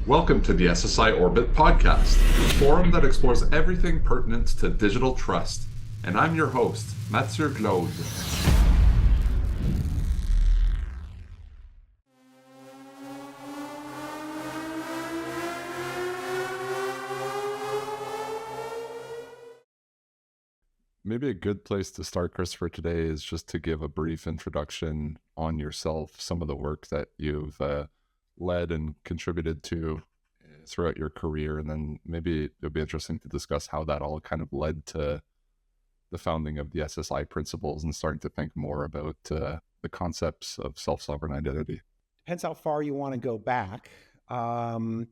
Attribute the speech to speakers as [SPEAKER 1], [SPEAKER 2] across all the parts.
[SPEAKER 1] Welcome to the SSI Orbit Podcast, a forum that explores everything pertinent to digital trust. And I'm your host, Mathieu Glaude. Maybe a good place to start, Christopher, today is just to give a brief introduction on yourself, some of the work that you've led and contributed to throughout your career, and then maybe it'll be interesting to discuss how that all kind of led to the founding of the SSI principles and starting to think more about the concepts of self-sovereign identity.
[SPEAKER 2] Depends how far you want to go back. I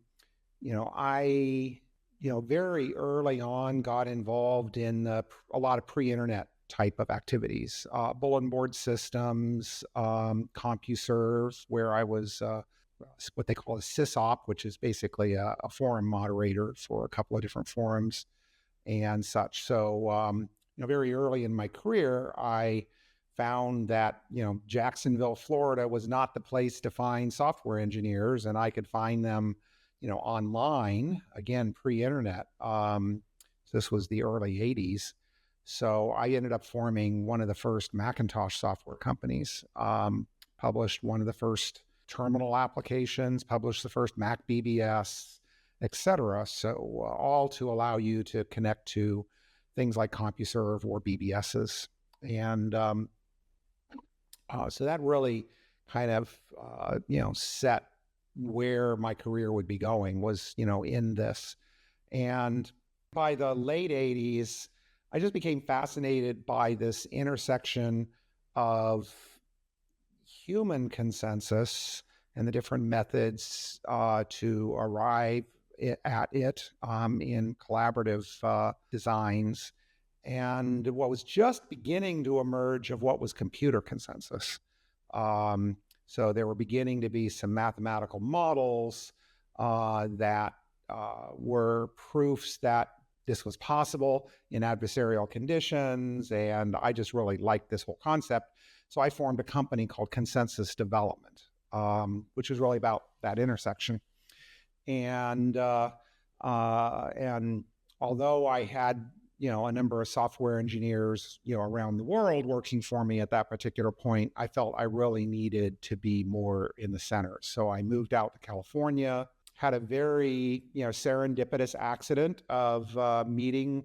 [SPEAKER 2] very early on got involved in a lot of pre-internet type of activities, bulletin board systems, CompuServe, where I was what they call a sysop, which is basically a forum moderator for a couple of different forums and such. So, very early in my career, I found that, Jacksonville, Florida was not the place to find software engineers, and I could find them online, again, pre-internet. This was the early 80s. So I ended up forming one of the first Macintosh software companies, published one of the first terminal applications, published the first Mac BBS, etc. So all to allow you to connect to things like CompuServe or BBSs. And so that really kind of, set where my career would be going, was, in this. And by the late 80s, I just became fascinated by this intersection of human consensus and the different methods to arrive at it in collaborative designs, and what was just beginning to emerge of what was computer consensus. So there were beginning to be some mathematical models that were proofs that this was possible in adversarial conditions, and I just really liked this whole concept. So I formed a company called Consensus Development, which was really about that intersection. And although I had a number of software engineers, around the world working for me at that particular point, I felt I really needed to be more in the center. So I moved out to California, had a very, serendipitous accident of meeting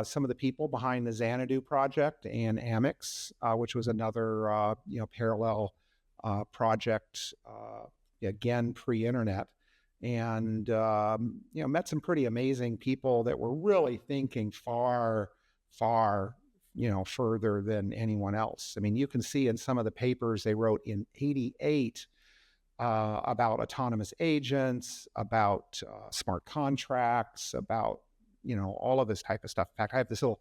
[SPEAKER 2] some of the people behind the Xanadu project and Amex, which was another, parallel project, again, pre-internet. And, met some pretty amazing people that were really thinking far, further than anyone else. I mean, you can see in some of the papers they wrote in 88 about autonomous agents, about smart contracts, about, all of this type of stuff. In fact, I have this little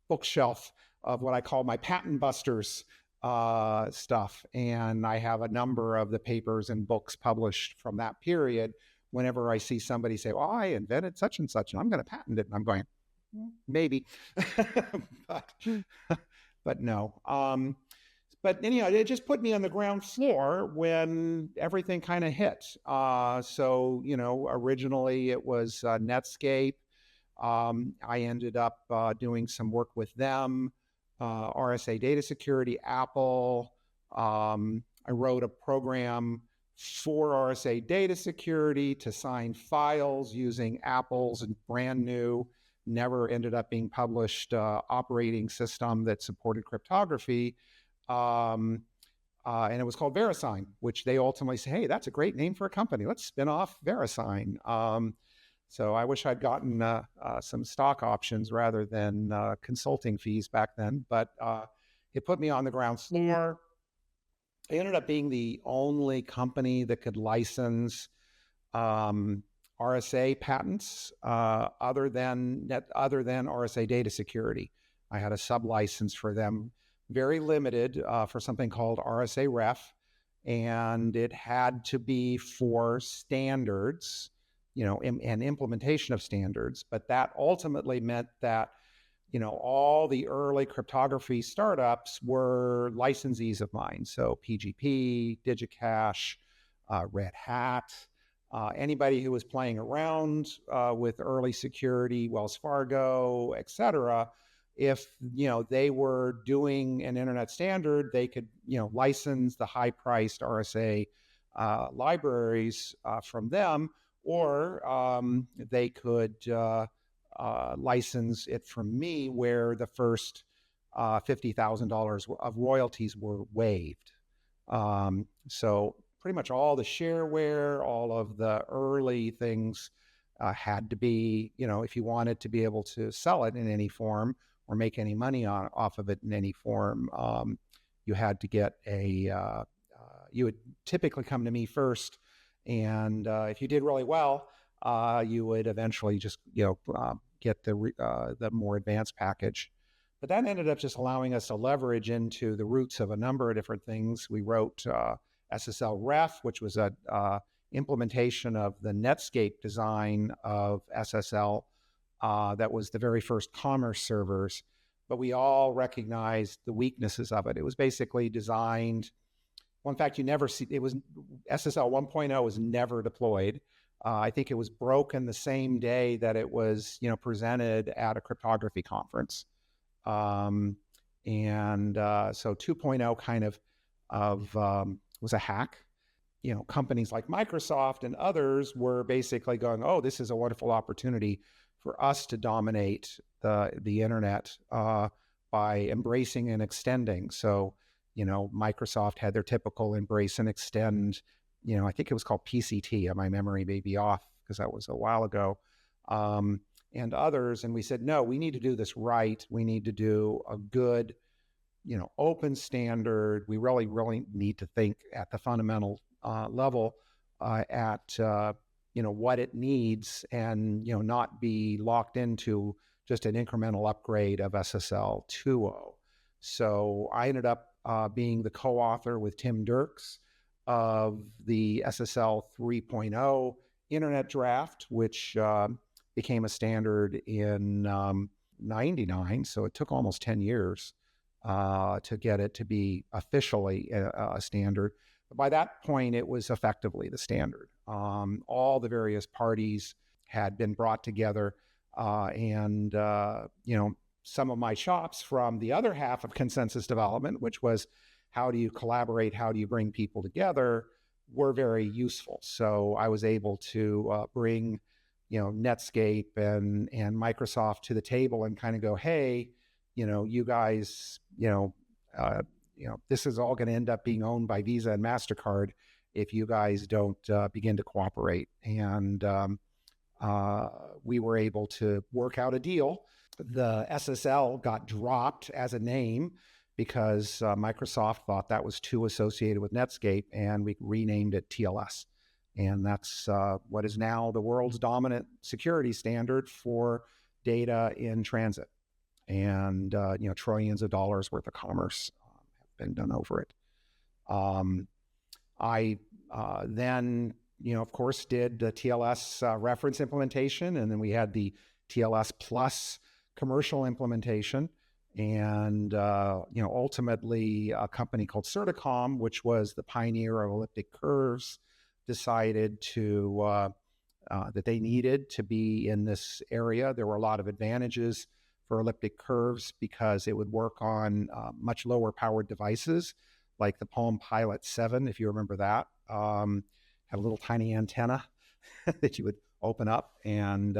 [SPEAKER 2] bookshelf of what I call my patent busters stuff. And I have a number of the papers and books published from that period. Whenever I see somebody say, "Oh, I invented such and such, and I'm going to patent it," and I'm going, maybe, but no. But anyhow, it just put me on the ground floor when everything kind of hit. So, originally it was Netscape. I ended up doing some work with them, RSA data security, Apple. I wrote a program for RSA data security to sign files using Apple's brand new, never ended up being published operating system that supported cryptography. And it was called VeriSign, which they ultimately say, "Hey, that's a great name for a company. Let's spin off VeriSign." So I wish I'd gotten some stock options rather than consulting fees back then, but it put me on the ground floor. I ended up being the only company that could license RSA patents other than RSA data security. I had a sub-license for them, very limited, for something called RSA Ref, and it had to be for standards, and implementation of standards. But that ultimately meant that all the early cryptography startups were licensees of mine. So PGP, DigiCash, Red Hat, Anybody who was playing around with early security, Wells Fargo, et cetera, if they were doing an internet standard, they could license the high-priced RSA libraries from them, or they could license it from me, where the first $50,000 of royalties were waived. So pretty much all the shareware, all of the early things had to be, if you wanted to be able to sell it in any form or make any money off of it in any form, you had to get you would typically come to me first. And if you did really well, you would eventually just, get the more advanced package. But that ended up just allowing us to leverage into the roots of a number of different things. We wrote SSL Ref, which was a implementation of the Netscape design of SSL. That was the very first commerce servers, but we all recognized the weaknesses of it. It was basically designed. Well, in fact, you never see it was SSL 1.0 was never deployed. I think it was broken the same day that it was, presented at a cryptography conference. So 2.0 kind of was a hack. Companies like Microsoft and others were basically going, oh, this is a wonderful opportunity for us to dominate the internet by embracing and extending. So, Microsoft had their typical embrace and extend, I think it was called PCT, and my memory may be off because that was a while ago, and others. And we said, no, we need to do this right. We need to do a good, open standard. We really, really need to think at the fundamental level at, what it needs, and, not be locked into just an incremental upgrade of SSL 2.0. So I ended up being the co-author with Tim Dirks of the SSL 3.0 internet draft, which became a standard in 99. So it took almost 10 years to get it to be officially a standard. But by that point, it was effectively the standard. All the various parties had been brought together, and some of my chops from the other half of consensus development, which was how do you collaborate, how do you bring people together, were very useful. So I was able to bring, Netscape and Microsoft to the table and kind of go, hey, you guys, this is all going to end up being owned by Visa and MasterCard if you guys don't begin to cooperate. And we were able to work out a deal. The SSL got dropped as a name because Microsoft thought that was too associated with Netscape, and we renamed it TLS. And that's what is now the world's dominant security standard for data in transit. And, trillions of dollars worth of commerce have been done over it. I then, of course, did the TLS reference implementation, and then we had the TLS plus commercial implementation. And, ultimately a company called Certicom, which was the pioneer of elliptic curves, decided to that they needed to be in this area. There were a lot of advantages for elliptic curves because it would work on much lower powered devices like the Palm Pilot 7, if you remember that. Had a little tiny antenna that you would open up, and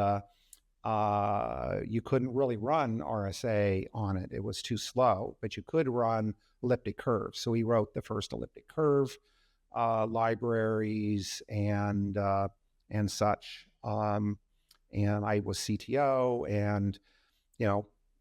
[SPEAKER 2] you couldn't really run RSA on it. It was too slow, but you could run elliptic curves. So we wrote the first elliptic curve libraries and such. And I was CTO, and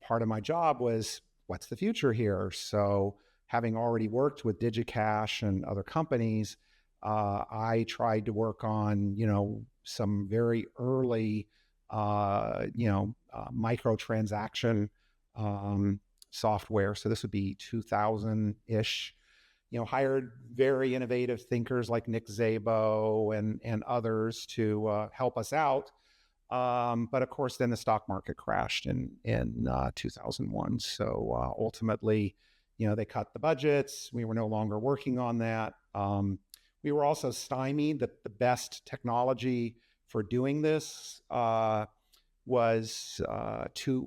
[SPEAKER 2] part of my job was, what's the future here? So having already worked with DigiCash and other companies, I tried to work on some very early microtransaction software. So this would be 2000-ish. Hired very innovative thinkers like Nick Szabo and others to help us out. But of course, then the stock market crashed in 2001. So ultimately, they cut the budgets. We were no longer working on that. We were also stymied that the best technology for doing this was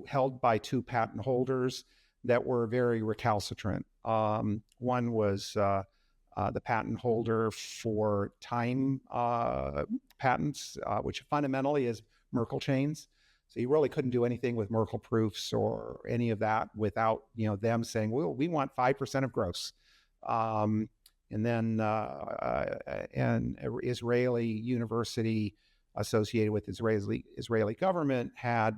[SPEAKER 2] held by two patent holders that were very recalcitrant. One was the patent holder for time patents, which fundamentally is Merkle chains. So you really couldn't do anything with Merkle proofs or any of that without them saying, "Well, we want 5% of gross." And then an Israeli university associated with Israeli government had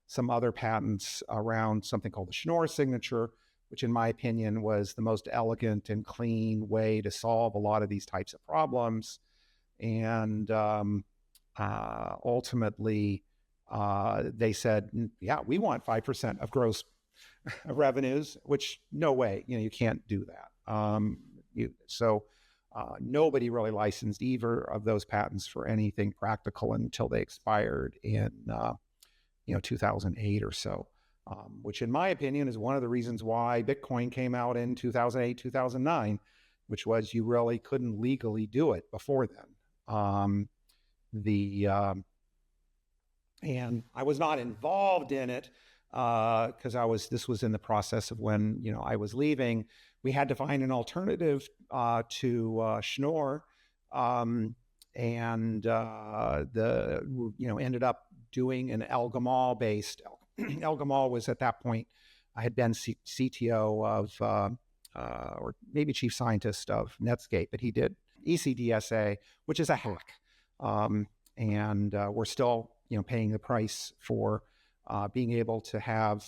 [SPEAKER 2] some other patents around something called the Schnorr signature, which in my opinion was the most elegant and clean way to solve a lot of these types of problems. And ultimately, they said, yeah, we want 5% of gross revenues, which no way, you can't do that. Nobody really licensed either of those patents for anything practical until they expired in 2008 or so, which in my opinion is one of the reasons why Bitcoin came out in 2008, 2009, which was you really couldn't legally do it before then. And I was not involved in it because this was in the process of when I was leaving. We had to find an alternative to Schnorr, and ended up doing an El Gamal based. El Gamal was at that point, I had been CTO of, or maybe chief scientist of Netscape, but he did ECDSA, which is a hack, and we're still paying the price for being able to have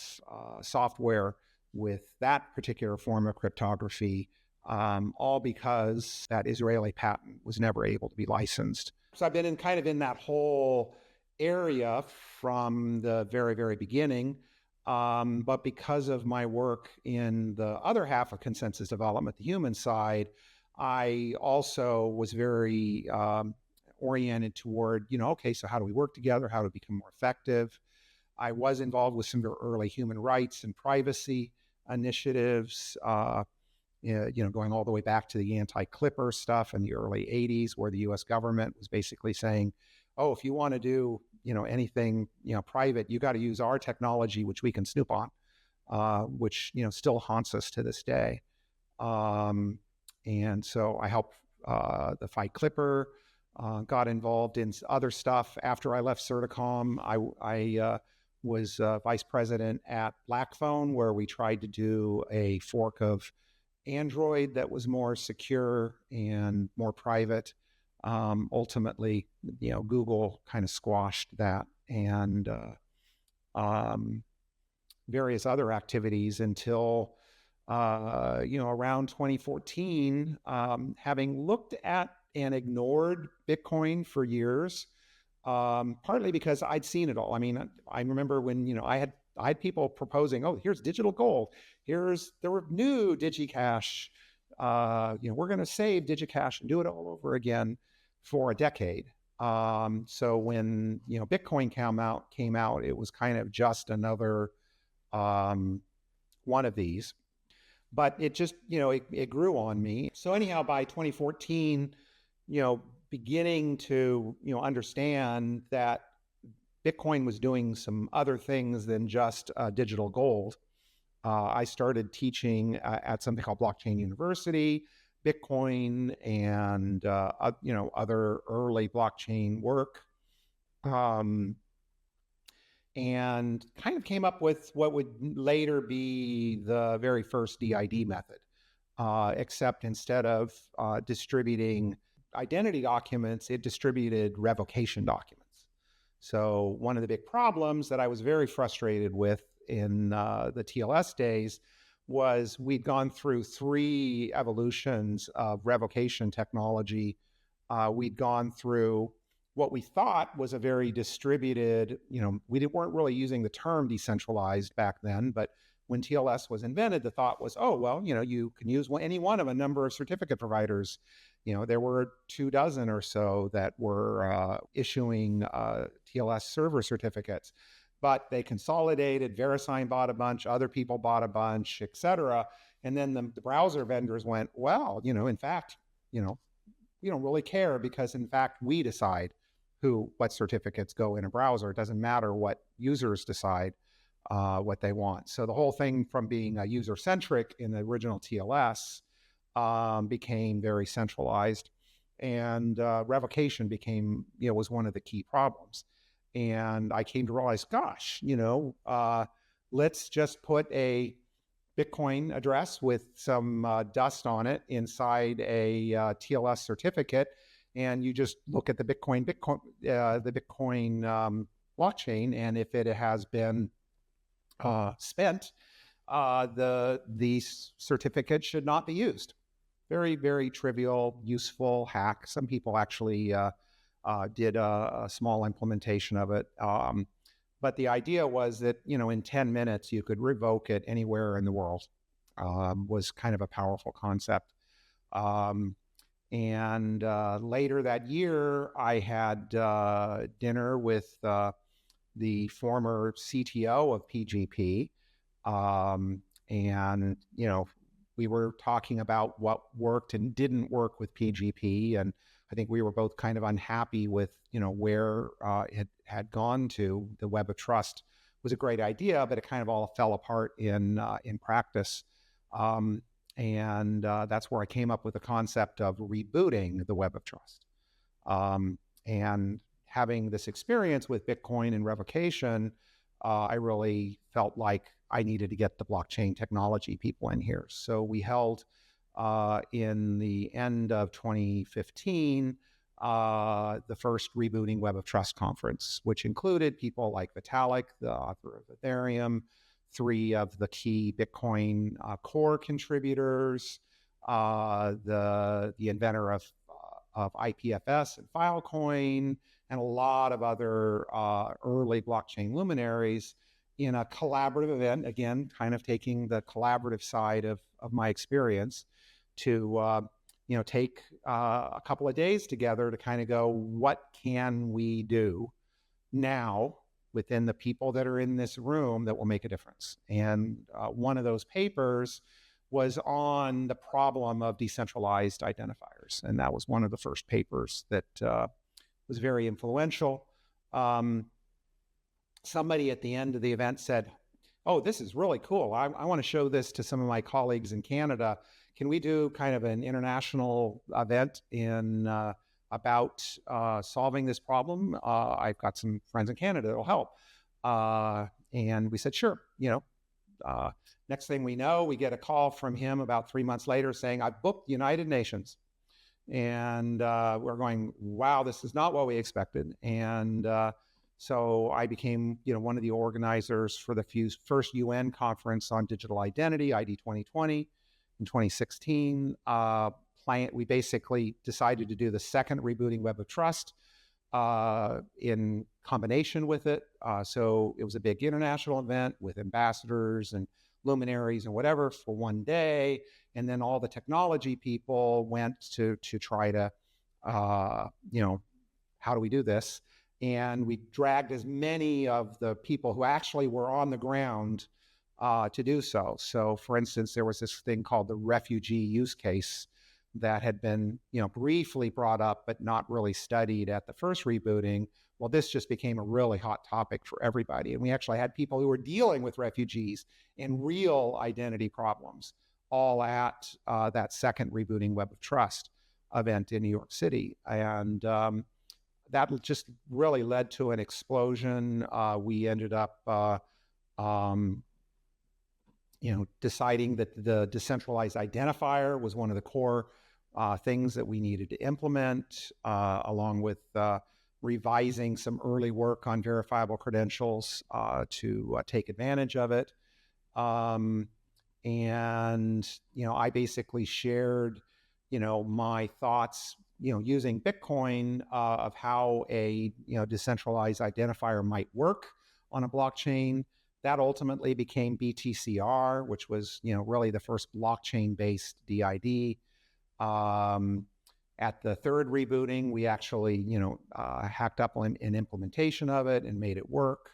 [SPEAKER 2] software with that particular form of cryptography, all because that Israeli patent was never able to be licensed. So I've been in that whole area from the very, very beginning. But because of my work in the other half of consensus development, the human side, I also was very oriented toward, okay, so how do we work together? How do we become more effective? I was involved with some early human rights and privacy initiatives, going all the way back to the anti-clipper stuff in the early 80s, where the US government was basically saying, oh, if you want to do, anything, private, you got to use our technology, which we can snoop on, which, still haunts us to this day. And so I helped the fight Clipper, got involved in other stuff. After I left Certicom, I was vice president at Blackphone, where we tried to do a fork of Android that was more secure and more private. Ultimately, Google kind of squashed that, and various other activities until, around 2014, having looked at and ignored Bitcoin for years, partly because I'd seen it all. I mean, I remember when, I had people proposing, oh, here's digital gold. There were new DigiCash. We're going to save DigiCash and do it all over again for a decade. So when, Bitcoin came out, it was kind of just another one of these. But it just, it grew on me. So anyhow, by 2014, beginning to, understand that Bitcoin was doing some other things than just digital gold, I started teaching at something called Blockchain University, Bitcoin, and other early blockchain work, and kind of came up with what would later be the very first DID method, except instead of distributing identity documents, it distributed revocation documents. So one of the big problems that I was very frustrated with in the TLS days was we'd gone through 3 evolutions of revocation technology. We'd gone through what we thought was a very distributed, we weren't really using the term decentralized back then, but when TLS was invented, the thought was, oh, well, you can use any one of a number of certificate providers. There were 24 or so that were issuing TLS server certificates, but they consolidated. VeriSign bought a bunch, other people bought a bunch, et cetera. And then the browser vendors went, well, in fact, we don't really care because in fact we decide what certificates go in a browser. It doesn't matter what users decide what they want. So the whole thing from being a user-centric in the original TLS became very centralized, and revocation became, was one of the key problems. And I came to realize, gosh, let's just put a Bitcoin address with some dust on it inside a TLS certificate, and you just look at the Bitcoin blockchain, and if it has been spent, the certificate should not be used. Very, very trivial, useful hack. Some people actually did a small implementation of it. But the idea was that, in 10 minutes, you could revoke it anywhere in the world. Was kind of a powerful concept. And later that year, I had dinner with the former CTO of PGP. And, we were talking about what worked and didn't work with PGP. And I think we were both kind of unhappy with, where it had gone to. The Web of Trust was a great idea, but it kind of all fell apart in practice. And that's where I came up with the concept of rebooting the Web of Trust. And having this experience with Bitcoin and revocation, I really felt like I needed to get the blockchain technology people in here. So we held in the end of 2015 the first Rebooting Web of Trust conference, which included people like Vitalik, the author of Ethereum, 3 of the key Bitcoin core contributors, the inventor of IPFS and Filecoin, and a lot of other early blockchain luminaries in a collaborative event, again, kind of taking the collaborative side of my experience to take a couple of days together to kind of go, what can we do now within the people that are in this room that will make a difference? And one of those papers was on the problem of decentralized identifiers. And that was one of the first papers that was very influential. Somebody at the end of the event said, oh, this is really cool. I want to show this to some of my colleagues in Canada. Can we do kind of an international event about solving this problem? I've got some friends in Canada that'll help. And we said, sure. Next thing we know, we get a call from him about 3 months later saying, I've booked the United Nations. And we're going, wow, this is not what we expected. And so I became, one of the organizers for the first UN conference on digital identity, ID 2020, in 2016. We basically decided to do the second Rebooting Web of Trust in combination with it. So it was a big international event with ambassadors and luminaries and whatever for one day. And then all the technology people went to try to, how do we do this? And we dragged as many of the people who actually were on the ground to do so. So, for instance, there was this thing called the refugee use case that had been, briefly brought up, but not really studied at the first rebooting. Well, this just became a really hot topic for everybody. And we actually had people who were dealing with refugees and real identity problems all at that second Rebooting Web of Trust event in New York City. And that just really led to an explosion. We ended up, deciding that the decentralized identifier was one of the core things that we needed to implement, along with revising some early work on verifiable credentials to take advantage of it. And, I basically shared, my thoughts, using Bitcoin of how a, decentralized identifier might work on a blockchain. That ultimately became BTCR, which was, really the first blockchain-based DID. At the third rebooting, we actually, hacked up an implementation of it and made it work.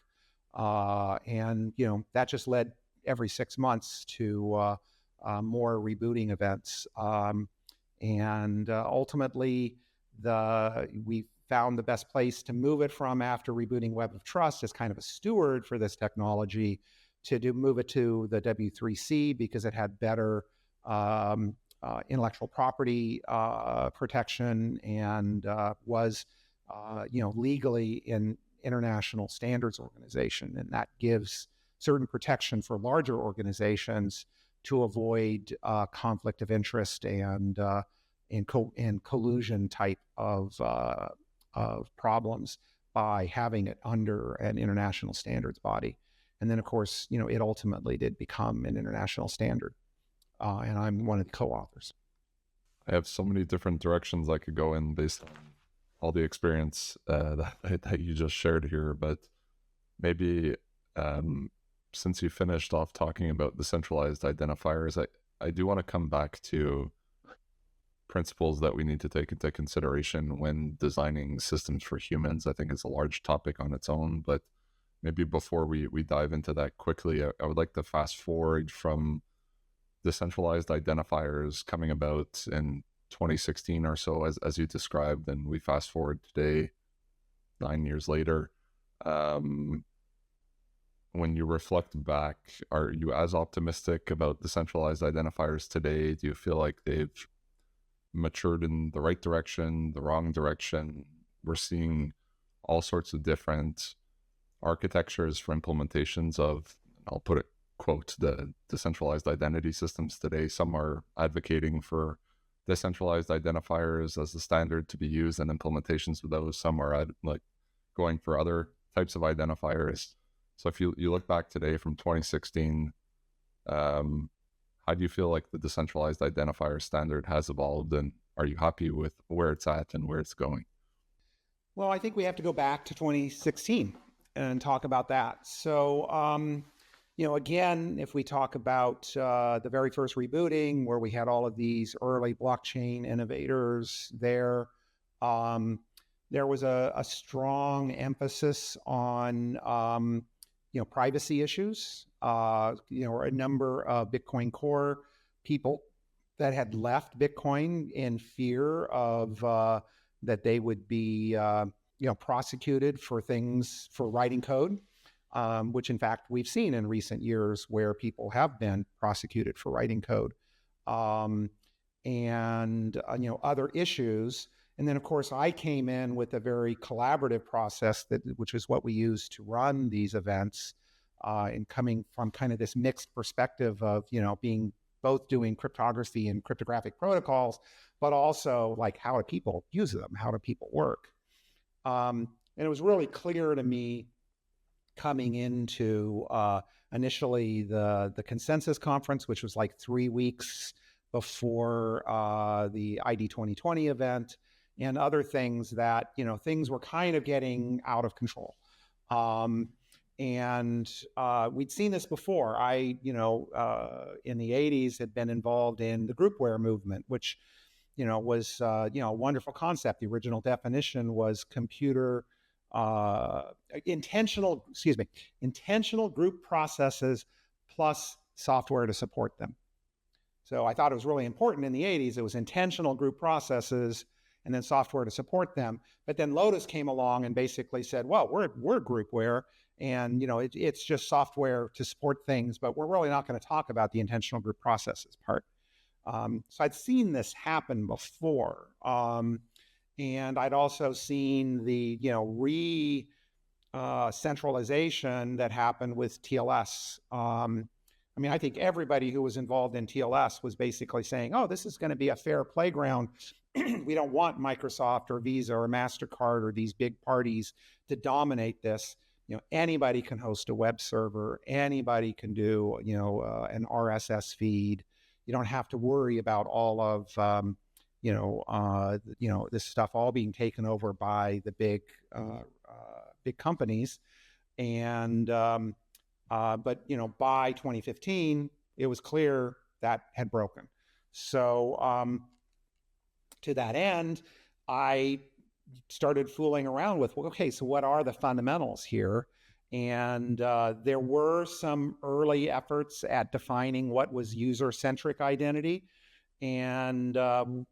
[SPEAKER 2] And, that just led every 6 months to more rebooting events. And ultimately, we found the best place to move it from after rebooting Web of Trust as kind of a steward for this technology to move it to the W3C because it had better intellectual property protection and was legally in international standards organization, and that gives certain protection for larger organizations to avoid conflict of interest and collusion type of problems by having it under an international standards body. And then, of course, it ultimately did become an international standard, and I'm one of the co-authors.
[SPEAKER 1] I have so many different directions I could go in based on all the experience that you just shared here, but maybe since you finished off talking about decentralized identifiers, I do want to come back to principles that we need to take into consideration when designing systems for humans. I think it's a large topic on its own, but maybe before we dive into that quickly, I would like to fast forward from decentralized identifiers coming about in 2016 or so, as you described, and we fast forward today, 9 years later. When you reflect back, are you as optimistic about decentralized identifiers today? Do you feel like they've matured in the right direction, the wrong direction? We're seeing all sorts of different architectures for implementations of, I'll put it, quote, the decentralized identity systems today. Some are advocating for decentralized identifiers as the standard to be used in implementations of those. Some are going for other types of identifiers. So if you look back today from 2016, how do you feel like the decentralized identifier standard has evolved, and are you happy with where it's at and where it's going?
[SPEAKER 2] Well, I think we have to go back to 2016 and talk about that. So, again, if we talk about the very first rebooting, where we had all of these early blockchain innovators there, there was a strong emphasis on privacy issues. A number of Bitcoin Core people that had left Bitcoin in fear of that they would be prosecuted for writing code, which in fact we've seen in recent years where people have been prosecuted for writing code, and other issues. And then, of course, I came in with a very collaborative process which is what we use to run these events, and coming from kind of this mixed perspective of, being both doing cryptography and cryptographic protocols, but also like, how do people use them? How do people work? And it was really clear to me coming into initially the consensus conference, which was like 3 weeks before the ID 2020 event, and other things that, things were kind of getting out of control. And we'd seen this before. I, in the 80s had been involved in the groupware movement, which, was, a wonderful concept. The original definition was intentional group processes plus software to support them. So I thought it was really important in the 80s. It was intentional group processes and then software to support them. But then Lotus came along and basically said, well, we're groupware, and it's just software to support things, but we're really not going to talk about the intentional group processes part. So I'd seen this happen before. And I'd also seen the, re-centralization that happened with TLS. I think everybody who was involved in TLS was basically saying, oh, this is going to be a fair playground. We don't want Microsoft or Visa or MasterCard or these big parties to dominate this. Anybody can host a web server. Anybody can do, an RSS feed. You don't have to worry about all of, this stuff all being taken over by the big companies. And, but, by 2015, it was clear that had broken. So, to that end, I started fooling around with, okay, so what are the fundamentals here? And there were some early efforts at defining what was user-centric identity. and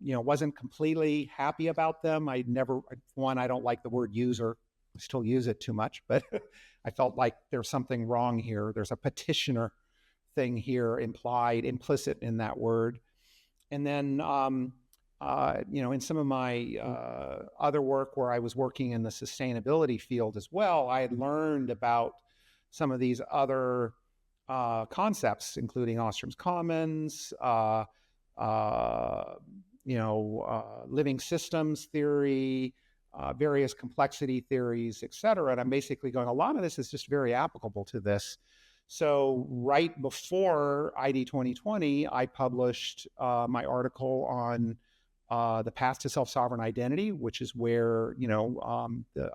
[SPEAKER 2] wasn't completely happy about them. I don't like the word user. I still use it too much, but I felt like there's something wrong here. There's a petitioner thing here implicit in that word. And then, in some of my other work where I was working in the sustainability field as well, I had learned about some of these other concepts, including Ostrom's Commons, living systems theory, various complexity theories, et cetera. And I'm basically going, a lot of this is just very applicable to this. So right before ID 2020, I published my article on the path to self-sovereign identity, which is where,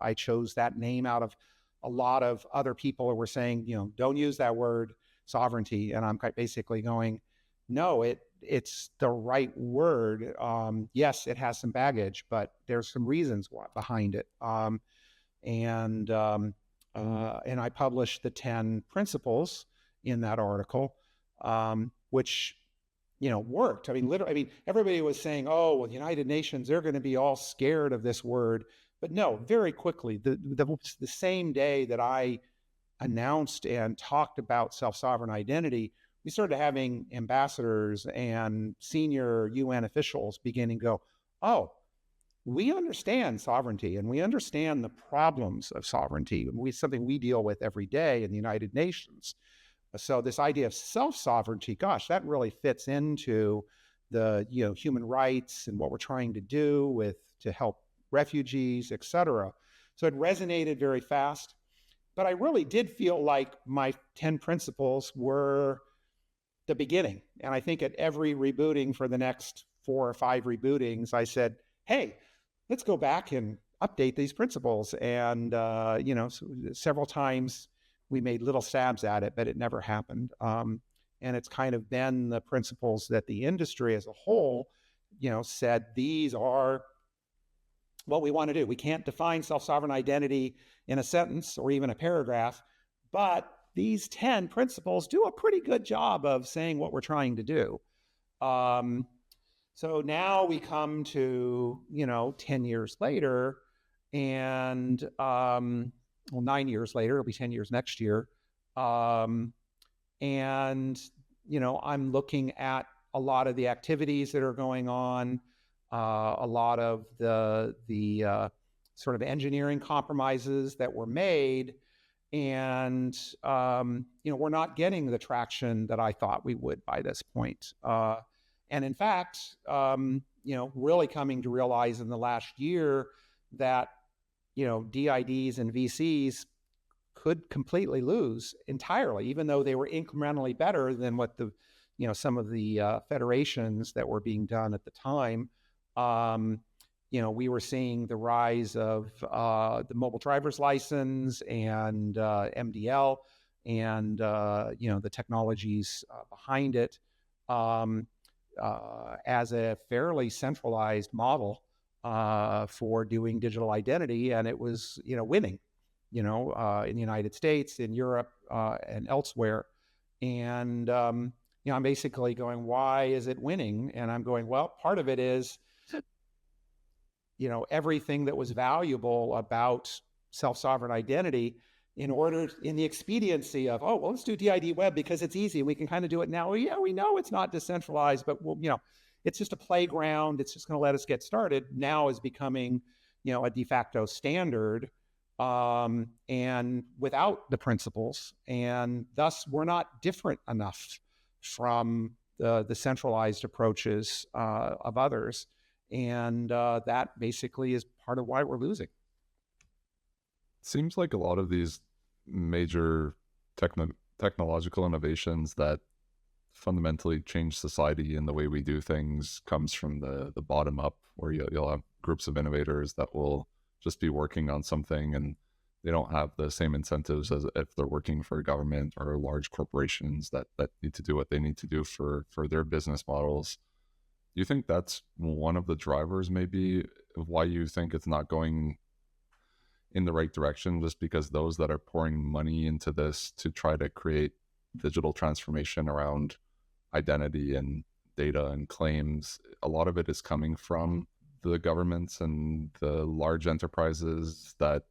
[SPEAKER 2] I chose that name out of a lot of other people who were saying, don't use that word sovereignty. And I'm basically going, no, it's the right word. Yes, it has some baggage, but there's some reasons behind it. And I published the 10 principles in that article, which, worked. I mean, literally, everybody was saying, oh, well, United Nations, they're going to be all scared of this word. But no, very quickly, the same day that I announced and talked about self-sovereign identity, we started having ambassadors and senior UN officials beginning to go, oh, we understand sovereignty and we understand the problems of sovereignty. Something we deal with every day in the United Nations. So this idea of self-sovereignty, gosh, that really fits into the human rights and what we're trying to do to help refugees, et cetera. So it resonated very fast. But I really did feel like my 10 principles were the beginning. And I think at every rebooting for the next 4 or 5 rebootings, I said, hey, let's go back and update these principles. And, several times we made little stabs at it, but it never happened. And it's kind of been the principles that the industry as a whole, said these are what we want to do. We can't define self-sovereign identity in a sentence or even a paragraph, but these 10 principles do a pretty good job of saying what we're trying to do. So now we come to, 10 years later, and 9 years later, it'll be 10 years next year. And, I'm looking at a lot of the activities that are going on, a lot of the sort of engineering compromises that were made. And, we're not getting the traction that I thought we would by this point. And in fact, really coming to realize in the last year that, DIDs and VCs could completely lose entirely, even though they were incrementally better than what some of the federations that were being done at the time. We were seeing the rise of the mobile driver's license and MDL and, the technologies behind it as a fairly centralized model for doing digital identity. And it was, winning, in the United States, in Europe, and elsewhere. And, I'm basically going, why is it winning? And I'm going, well, part of it is, everything that was valuable about self-sovereign identity in the expediency of, oh, well, let's do DID web because it's easy. We can kind of do it now. Well, yeah, we know it's not decentralized, but it's just a playground. It's just going to let us get started. Now is becoming, a de facto standard, and without the principles. And thus we're not different enough from the centralized approaches of others. And that basically is part of why we're losing.
[SPEAKER 1] Seems like a lot of these major technological innovations that fundamentally change society and the way we do things comes from the bottom up, where you'll have groups of innovators that will just be working on something and they don't have the same incentives as if they're working for a government or large corporations that need to do what they need to do for their business models. Do you think that's one of the drivers maybe of why you think it's not going in the right direction, just because those that are pouring money into this to try to create digital transformation around identity and data and claims, a lot of it is coming from the governments and the large enterprises that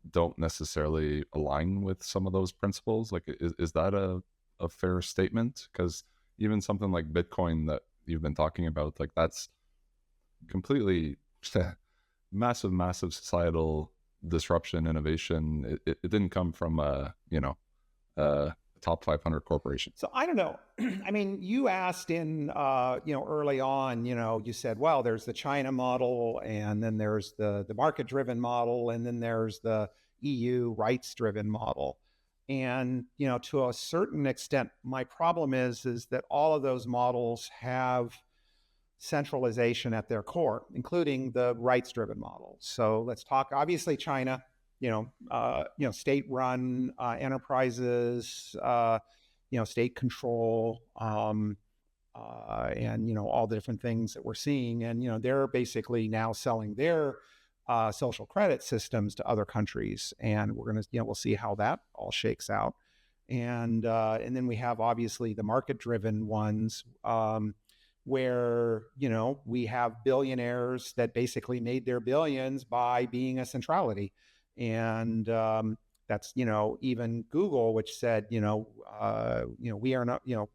[SPEAKER 1] don't necessarily align with some of those principles. Like, is that a fair statement? Because even something like Bitcoin that you've been talking about, like that's completely massive societal disruption, innovation. It didn't come from a top 500 corporation.
[SPEAKER 2] So I don't know. I mean, you asked in, early on, you said, well, there's the China model, and then there's the market-driven model, and then there's the EU rights-driven model. And, to a certain extent, my problem is that all of those models have centralization at their core, including the rights-driven model. So let's talk, obviously, China, state-run enterprises, state control, and all the different things that we're seeing. And they're basically now selling their social credit systems to other countries, and we're gonna, we'll see how that all shakes out. And then we have obviously the market-driven ones, where we have billionaires that basically made their billions by being a centrality. And that's even Google, which said we are not do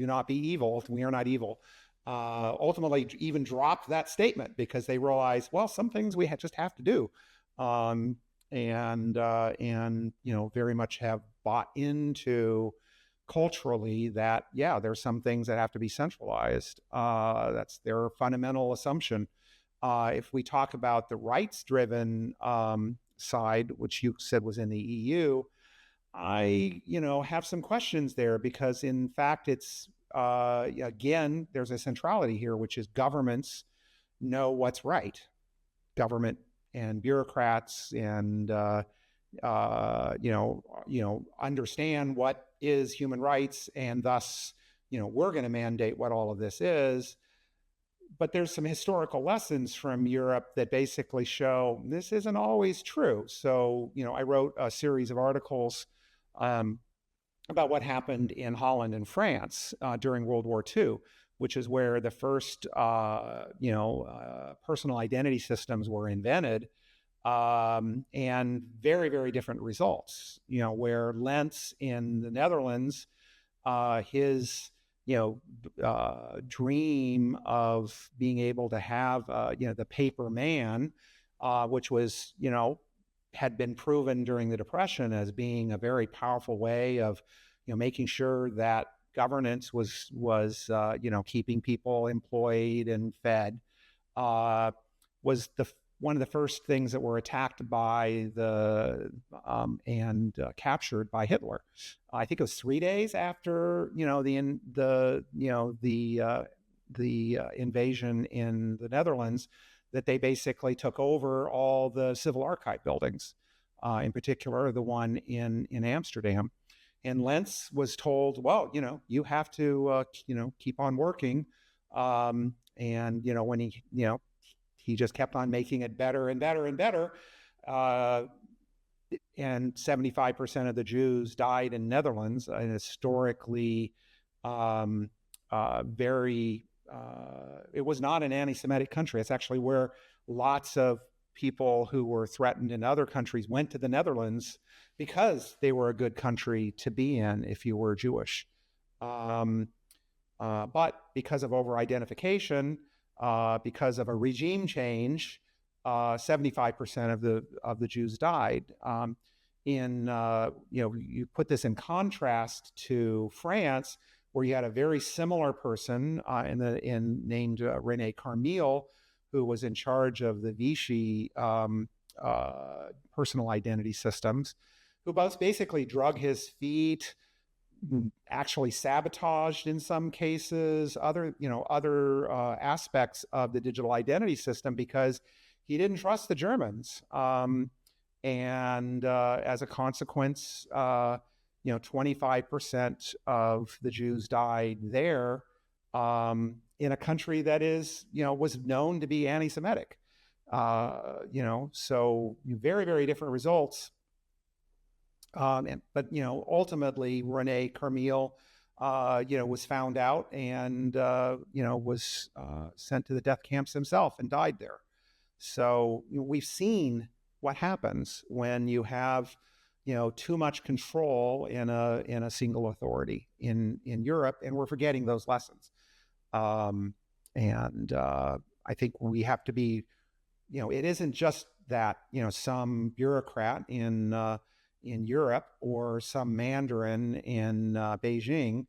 [SPEAKER 2] not be evil. We are not evil. Ultimately, even dropped that statement because they realized, well, some things we just have to do, and very much have bought into culturally that there's some things that have to be centralized. That's their fundamental assumption. If we talk about the rights-driven side, which you said was in the EU, I, have some questions there because, in fact, it's, again, there's a centrality here, which is governments know what's right. Government and bureaucrats and, understand what is human rights, and thus, we're going to mandate what all of this is. But there's some historical lessons from Europe that basically show this isn't always true. So, I wrote a series of articles about what happened in Holland and France during World War II, which is where the first, personal identity systems were invented, and very, very different results. Where Lentz in the Netherlands, his dream of being able to have, the paper man, which was, had been proven during the Depression as being a very powerful way of, making sure that governance was keeping people employed and fed, was one of the first things that were attacked by and captured by Hitler. I think it was 3 days after the invasion in the Netherlands that they basically took over all the civil archive buildings, in particular the one in Amsterdam. And Lentz was told, well, you have to keep on working, and when he just kept on making it better and better and better. And 75% of the Jews died in Netherlands, an historically it was not an anti-Semitic country. It's actually where lots of people who were threatened in other countries went to the Netherlands because they were a good country to be in if you were Jewish. But because of over-identification, because of a regime change, 75% of the Jews died. You put this in contrast to France, where you had a very similar person named René Carmille, who was in charge of the Vichy personal identity systems, who both basically drug his feet, actually sabotaged in some cases other aspects of the digital identity system because he didn't trust the Germans. And as a consequence, 25% of the Jews died there, in a country that was known to be anti-Semitic. So very, very different results. But ultimately, René Carmille was found out and, was sent to the death camps himself and died there. So we've seen what happens when you have, too much control in a single authority in Europe, and we're forgetting those lessons. I think we have to be, it isn't just that, some bureaucrat in Europe or some Mandarin in Beijing,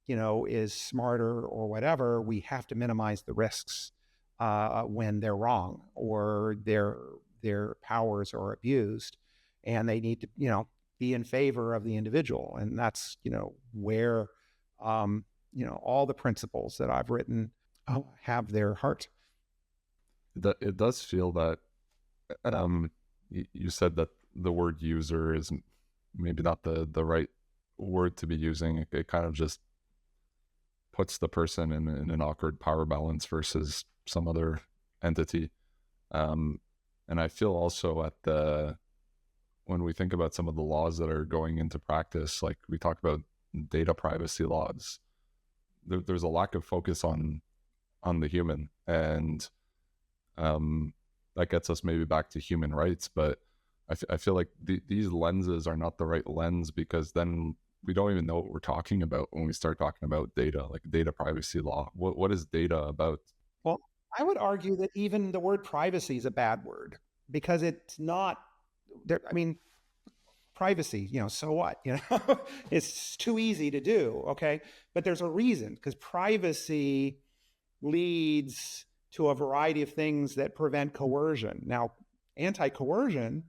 [SPEAKER 2] is smarter or whatever. We have to minimize the risks when they're wrong or their powers are abused, and they need to, be in favor of the individual. And that's, where, all the principles that I've written have their heart.
[SPEAKER 1] It does feel that you said that the word user is maybe not the right word to be using. It kind of just puts the person in an awkward power balance versus some other entity. And I feel also when we think about some of the laws that are going into practice, like we talk about data privacy laws, there's a lack of focus on the human, and that gets us maybe back to human rights. But I feel like these lenses are not the right lens, because then we don't even know what we're talking about when we start talking about data, like data privacy law. What is data about?
[SPEAKER 2] Well, I would argue that even the word privacy is a bad word, because it's not there. I mean, privacy, so what? It's too easy to do. Okay. But there's a reason, because privacy leads to a variety of things that prevent coercion. Now, anti-coercion,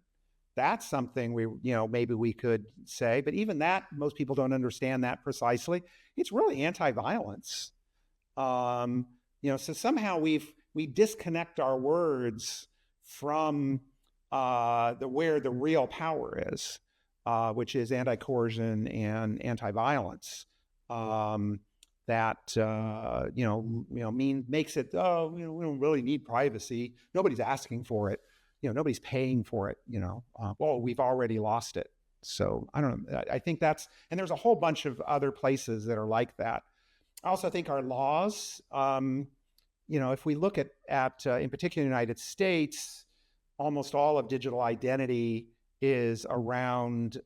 [SPEAKER 2] that's something maybe we could say, but even that, most people don't understand that precisely. It's really anti-violence. So somehow we disconnect our words from where the real power is, which is anti-coercion and anti-violence. That makes it, we don't really need privacy. Nobody's asking for it. Nobody's paying for it. Well, we've already lost it. So I don't know. I think and there's a whole bunch of other places that are like that. I also think our laws, if we look at in particular the United States, almost all of digital identity is around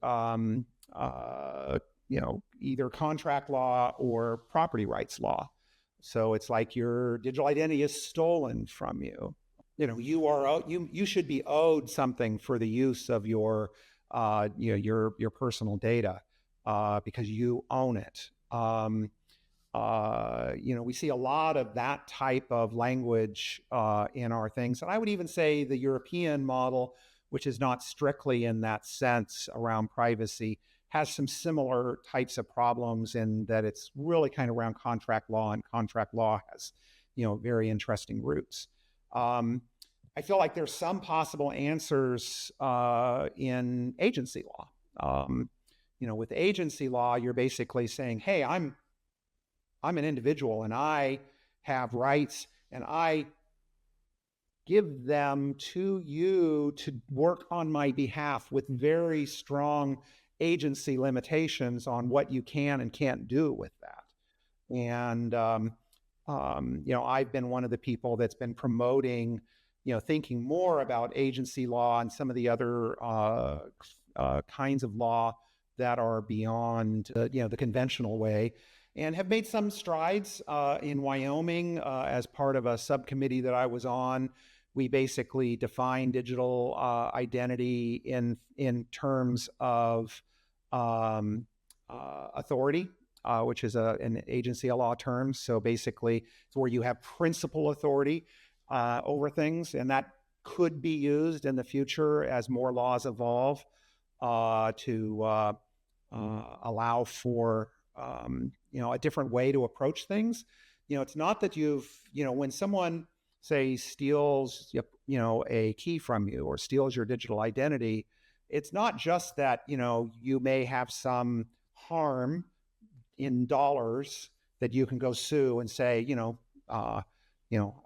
[SPEAKER 2] either contract law or property rights law. So it's like your digital identity is stolen from you. You should be owed something for the use of your personal data because you own it. We see a lot of that type of language in our things. And I would even say the European model, which is not strictly in that sense around privacy, has some similar types of problems in that it's really kind of around contract law, and contract law has, very interesting roots. I feel like there's some possible answers in agency law. With agency law, you're basically saying, hey, I'm an individual and I have rights, and I give them to you to work on my behalf with very strong agency limitations on what you can and can't do with that. And, I've been one of the people that's been promoting, thinking more about agency law and some of the other kinds of law that are beyond, the conventional way, and have made some strides in Wyoming as part of a subcommittee that I was on. We basically define digital identity in terms of authority, which is an agency law term. So basically, it's where you have principal authority over things, and that could be used in the future as more laws evolve to allow for a different way to approach things. It's not that when someone say steals a key from you or steals your digital identity, it's not just that you may have some harm in dollars that you can go sue and say I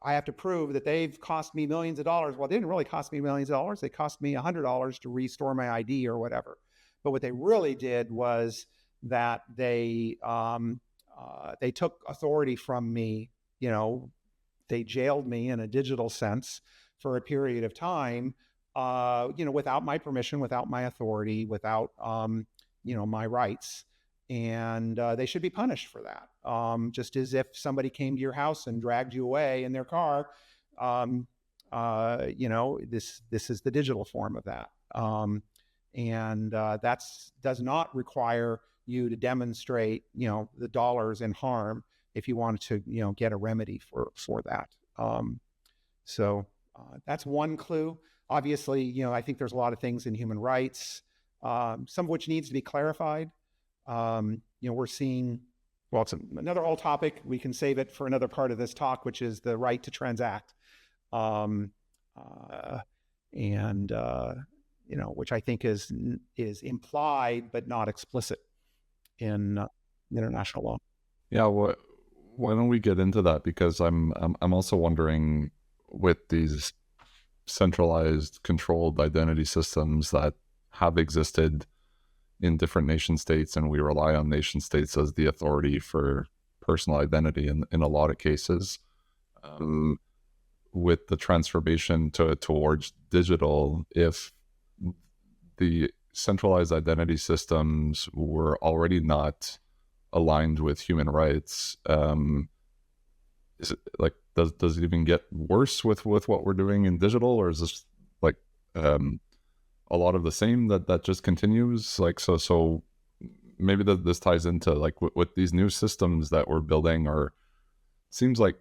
[SPEAKER 2] have to prove that they've cost me millions of dollars. Well, they didn't really cost me millions of dollars. They cost me $100 to restore my ID or whatever. But what they really did was that they took authority from me. They jailed me in a digital sense for a period of time, without my permission, without my authority, without my rights. And they should be punished for that. Just as if somebody came to your house and dragged you away in their car. This is the digital form of that. And that does not require you to demonstrate, the dollars in harm if you wanted to, get a remedy for that. So that's one clue. Obviously, I think there's a lot of things in human rights, some of which needs to be clarified. We're seeing, well, it's another whole topic. We can save it for another part of this talk, which is the right to transact. Which I think is implied but not explicit in international law.
[SPEAKER 1] Yeah, why don't we get into that? Because I'm also wondering, with these centralized, controlled identity systems that have existed in different nation states, and we rely on nation states as the authority for personal identity in a lot of cases. With the transformation towards digital, if the centralized identity systems were already not aligned with human rights, is it like, does it even get worse with what we're doing in digital, or is this like a lot of the same that just continues? Like, so maybe this ties into like with these new systems that we're building, or seems like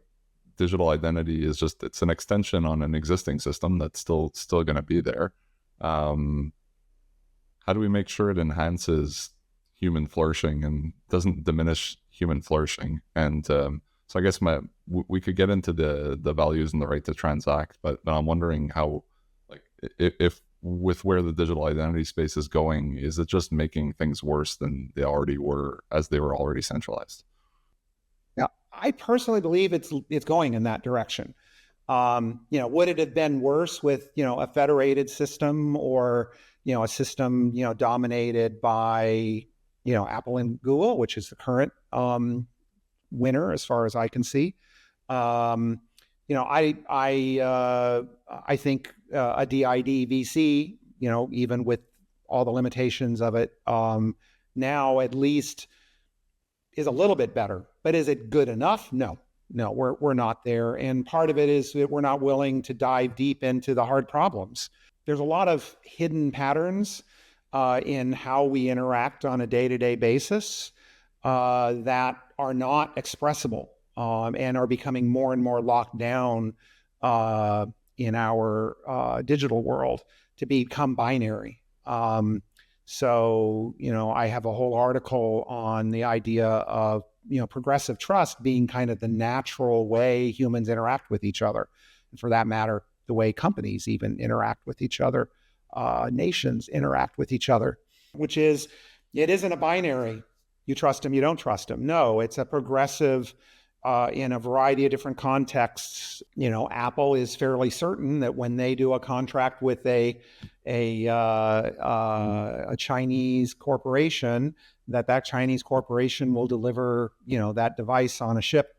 [SPEAKER 1] digital identity is just, it's an extension on an existing system that's still going to be there. How do we make sure it enhances human flourishing and doesn't diminish human flourishing? And so I guess we could get into the values and the right to transact, but I'm wondering how, like, if with where the digital identity space is going, is it just making things worse than they already were, as they were already centralized?
[SPEAKER 2] Yeah, I personally believe it's going in that direction. Would it have been worse with, a federated system, or, a system, dominated by, Apple and Google, which is the current winner as far as I can see? I think a DID VC, even with all the limitations of it, now at least is a little bit better. But is it good enough? No, we're not there. And part of it is that we're not willing to dive deep into the hard problems. There's a lot of hidden patterns in how we interact on a day-to-day basis that are not expressible and are becoming more and more locked down in our digital world to become binary. So, I have a whole article on the idea of, progressive trust being kind of the natural way humans interact with each other. And for that matter, the way companies even interact with each other, nations interact with each other, which is, it isn't a binary. You trust them, you don't trust them. No, it's a progressive in a variety of different contexts. Apple is fairly certain that when they do a contract with a Chinese corporation, that Chinese corporation will deliver, that device on a ship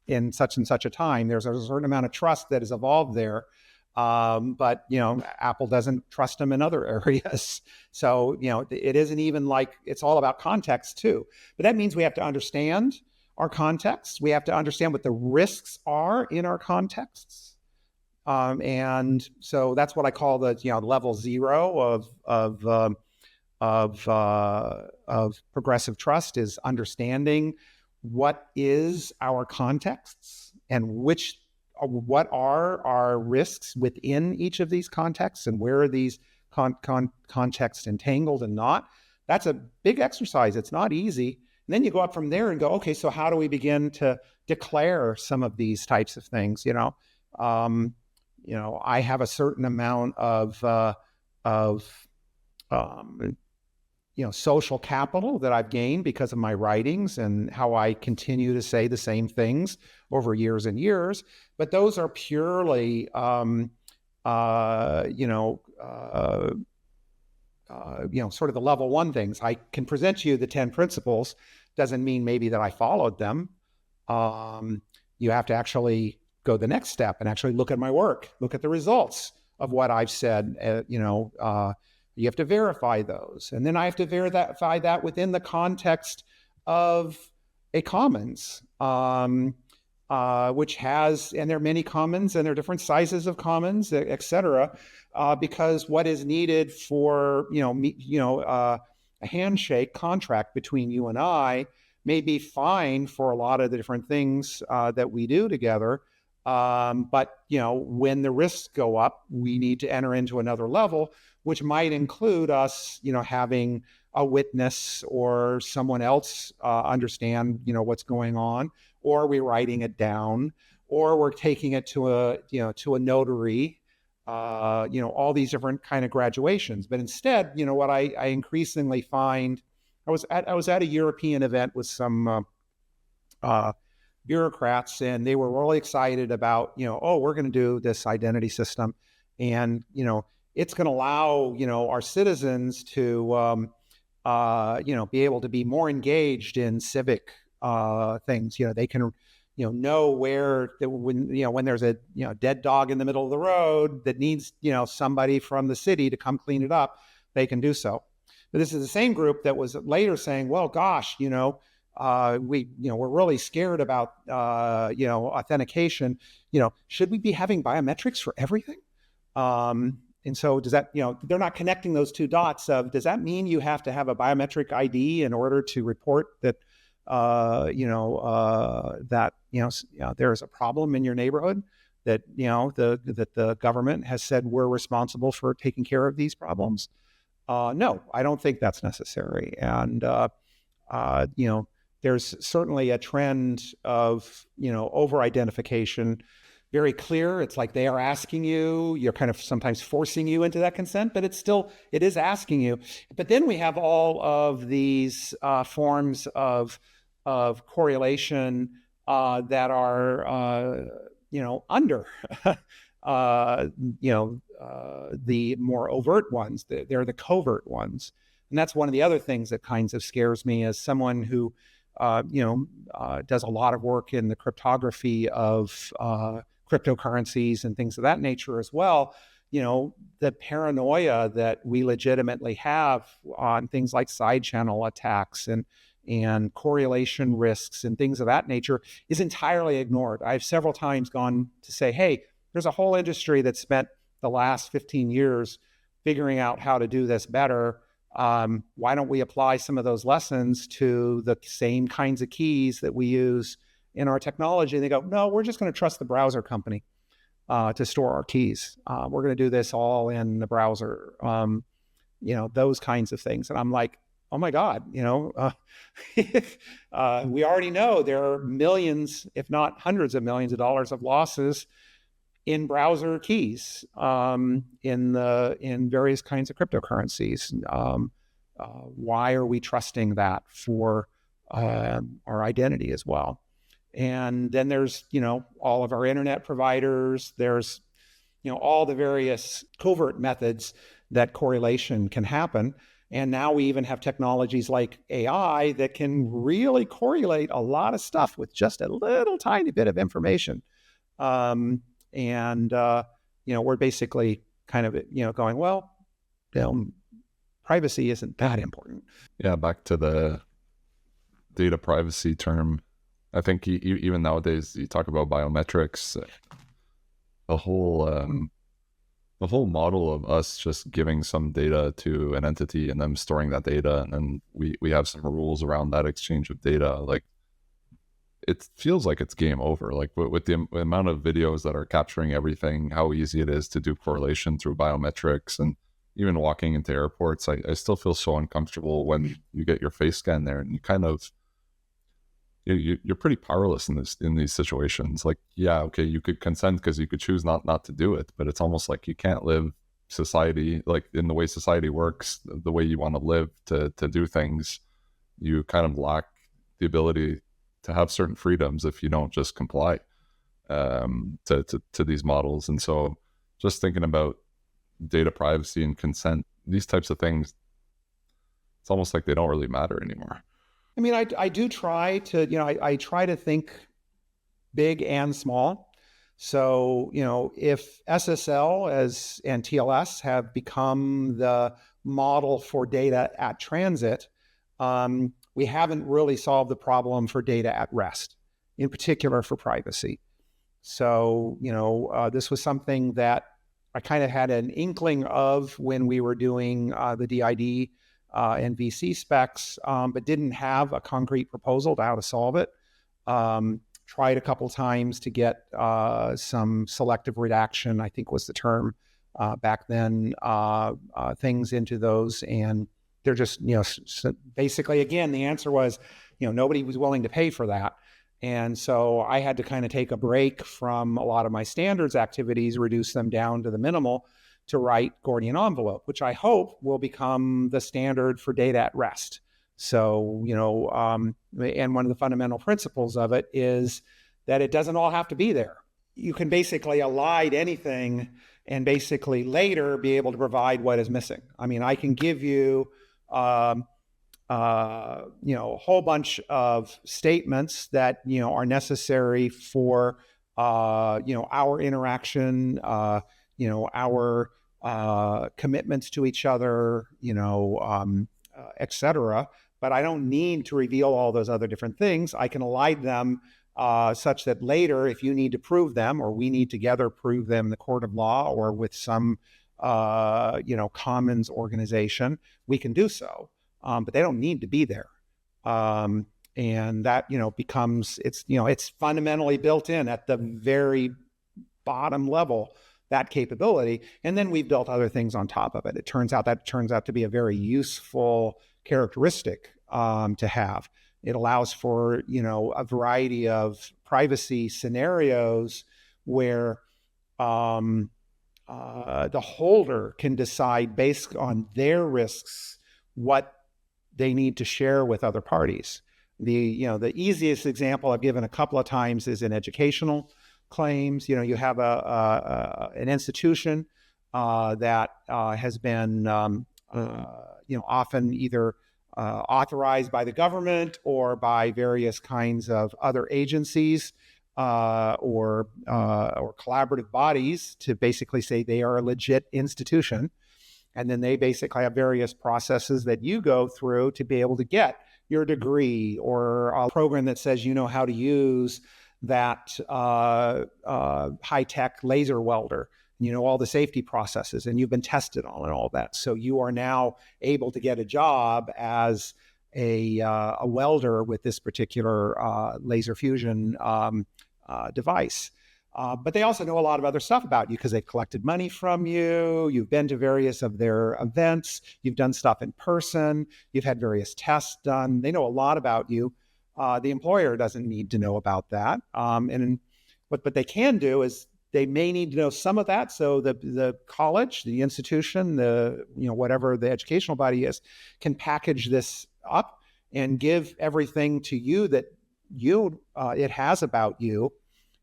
[SPEAKER 2] in such and such a time. There's a certain amount of trust that has evolved there. But Apple doesn't trust them in other areas. So, it isn't even like, it's all about context too. But that means we have to understand our context. We have to understand what the risks are in our contexts. And so that's what I call the, level 0 of progressive trust, is understanding what is our contexts and what are our risks within each of these contexts, and where are these contexts entangled and not. That's a big exercise. It's not easy. And then you go up from there and go, okay, so how do we begin to declare some of these types of things? I have a certain amount of social capital that I've gained because of my writings and how I continue to say the same things over years and years. But those are purely, sort of the level one things. I can present you the 10 principles. Doesn't mean maybe that I followed them. You have to actually go the next step and actually look at my work, look at the results of what I've said. You have to verify those. And then I have to verify that within the context of a commons, which has, and there are many commons and there are different sizes of commons, et cetera, because what is needed for, a handshake contract between you and I may be fine for a lot of the different things that we do together. But, when the risks go up, we need to enter into another level, which might include us, having a witness or someone else understand, what's going on, or we're writing it down, or we're taking it to a notary, all these different kind of graduations. But instead, what I increasingly find, I was at a European event with some bureaucrats, and they were really excited about, we're going to do this identity system, and it's going to allow our citizens to be able to be more engaged in civic things. They can know where when there's a dead dog in the middle of the road that needs somebody from the city to come clean it up, they can do so. But this is the same group that was later saying, well, gosh, we're really scared about authentication. Should we be having biometrics for everything? And so does that, they're not connecting those two dots of, does that mean you have to have a biometric ID in order to report that, there's a problem in your neighborhood, that, that the government has said we're responsible for taking care of these problems? No, I don't think that's necessary. And, there's certainly a trend of, over-identification, very clear. It's like they are asking you, you're kind of sometimes forcing you into that consent, but it is asking you. But then we have all of these forms of correlation that are, under, the more overt ones. They're the covert ones. And that's one of the other things that kinds of scares me as someone who, does a lot of work in the cryptography of cryptocurrencies and things of that nature as well. The paranoia that we legitimately have on things like side channel attacks and correlation risks and things of that nature is entirely ignored. I've several times gone to say, hey, there's a whole industry that spent the last 15 years figuring out how to do this better. Why don't we apply some of those lessons to the same kinds of keys that we use in our technology? And they go, no, we're just going to trust the browser company to store our keys. We're going to do this all in the browser, those kinds of things. And I'm like, oh my God, we already know there are millions, if not hundreds of millions of dollars of losses in browser keys, in various kinds of cryptocurrencies. Why are we trusting that for our identity as well? And then there's, all of our internet providers. There's, all the various covert methods that correlation can happen. And now we even have technologies like AI that can really correlate a lot of stuff with just a little tiny bit of information. We're basically kind of, going, well, privacy isn't that important.
[SPEAKER 1] Yeah, back to the data privacy term. I think even nowadays you talk about biometrics, the whole model of us just giving some data to an entity and them storing that data, and then we have some rules around that exchange of data. Like, it feels like it's game over. Like with the amount of videos that are capturing everything, how easy it is to do correlation through biometrics, and even walking into airports, I still feel so uncomfortable when you get your face scan there, and you kind of, you're pretty powerless in these situations. Like, yeah, okay, you could consent because you could choose not to do it, but it's almost like you can't live society like in the way society works, the way you want to live to do things. You kind of lack the ability to have certain freedoms if you don't just comply to these models. And so just thinking about data privacy and consent, these types of things, it's almost like they don't really matter anymore.
[SPEAKER 2] I mean, I do try to, I try to think big and small. So, if SSL and TLS have become the model for data at transit, we haven't really solved the problem for data at rest, in particular for privacy. So, this was something that I kind of had an inkling of when we were doing the DID and VC specs, but didn't have a concrete proposal to how to solve it. Tried a couple times to get some selective redaction, I think was the term back then, things into those. And they're just, basically, again, the answer was, nobody was willing to pay for that. And so I had to kind of take a break from a lot of my standards activities, reduce them down to the minimal to write Gordian envelope, which I hope will become the standard for data at rest. So, and one of the fundamental principles of it is that it doesn't all have to be there. You can basically elide anything and basically later be able to provide what is missing. I mean, I can give you, a whole bunch of statements that, are necessary for, our interaction, our commitments to each other, et cetera. But I don't need to reveal all those other different things. I can elide them such that later, if you need to prove them, or we need together prove them in the court of law or with some, commons organization, we can do so. But they don't need to be there. And that, becomes, it's fundamentally built in at the very bottom level, that capability. And then we've built other things on top of it. It turns out to be a very useful characteristic to have. It allows for, a variety of privacy scenarios where the holder can decide based on their risks what they need to share with other parties. The easiest example I've given a couple of times is in educational claims. You have an institution that has been often either authorized by the government or by various kinds of other agencies or collaborative bodies to basically say they are a legit institution. And then they basically have various processes that you go through to be able to get your degree or a program that says you know how to use that high-tech laser welder, all the safety processes, and you've been tested on and all that. So you are now able to get a job as a welder with this particular laser fusion device. But they also know a lot of other stuff about you because they've collected money from you. You've been to various of their events. You've done stuff in person. You've had various tests done. They know a lot about you. The employer doesn't need to know about that. And what they can do is they may need to know some of that. So the college, the institution, whatever the educational body is, can package this up and give everything to you that it has about you.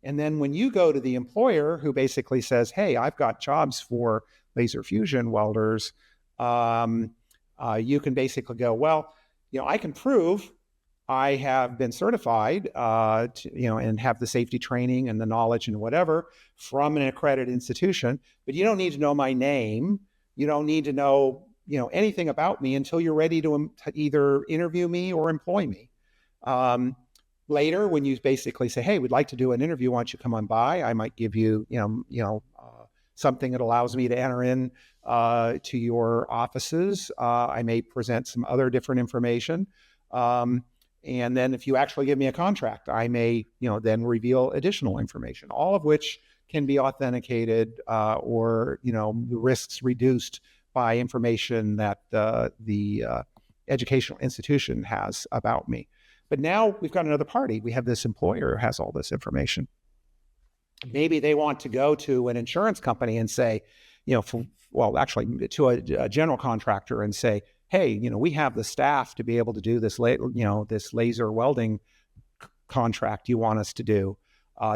[SPEAKER 2] And then when you go to the employer who basically says, hey, I've got jobs for laser fusion welders, you can basically go, well, I can prove I have been certified, and have the safety training and the knowledge and whatever from an accredited institution, but you don't need to know my name. You don't need to know, anything about me until you're ready to either interview me or employ me. Later, when you basically say, hey, we'd like to do an interview, why don't you come on by? I might give you, something that allows me to enter in to your offices. I may present some other different information. And then if you actually give me a contract, I may, then reveal additional information, all of which can be authenticated or, the risks reduced by information that the educational institution has about me. But now we've got another party. We have this employer who has all this information. Maybe they want to go to an insurance company and say, to a general contractor and say, hey, we have the staff to be able to do this, this laser welding contract you want us to do.